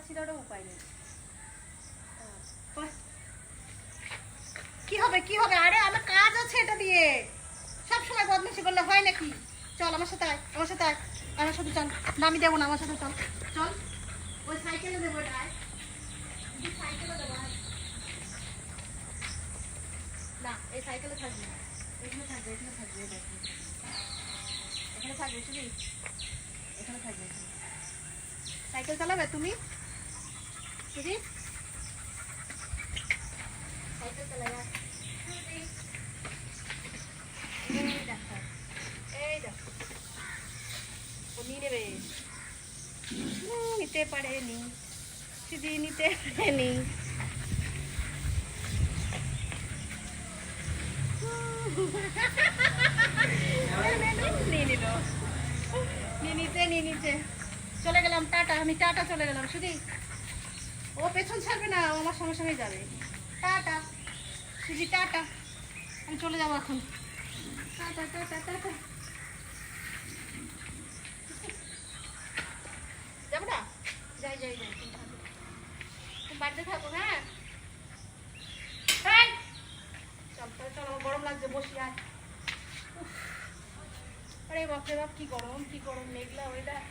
ছিঁড়ারও উপায় নেই। কি হবে কি হবে? আরে আমার কাজ আছে এটা দিয়ে। সব সময় বদমাশি করলে হয় নাকি? চল আমার সাথে আয়, আমার সাথে আয়, আমার সাথে চল। নামি দেবো না, আমার সাথে চল চল। ওই সাইকেলে দেবো, এটা আয়, সাইকেলে দেবো। না এই সাইকেলে থাকবি না, এখানে থাকবে, এখানে থাকবে, এখানে থাকবে, শুনি এখানে থাকবে। সাইকেল চালাবে তুমি? শুনি সাইকেল চালাবে। এই দেখো ও নিয়ে নেবে, নিতে পারেনি, শুধু নিতে পারেনি। নিয়ে নিচে চলে গেলাম, টাটা। আমি টাটা চলে গেলাম। শুধু ও পেছন ছাড়বে না, ও আমার সঙ্গে সঙ্গে যাবে। টাটা শুধু, টাটা। আমি চলে যাবো এখন। Tata tata tata. যাবো না? যাই যাই যাই, তুমি বাড়িতে থাকো। হ্যাঁ চল চল, আমার গরম লাগছে, বসি আর। আরে বাপরে বাপ, কি গরম, কি গরম, মেঘলা ওয়েদার।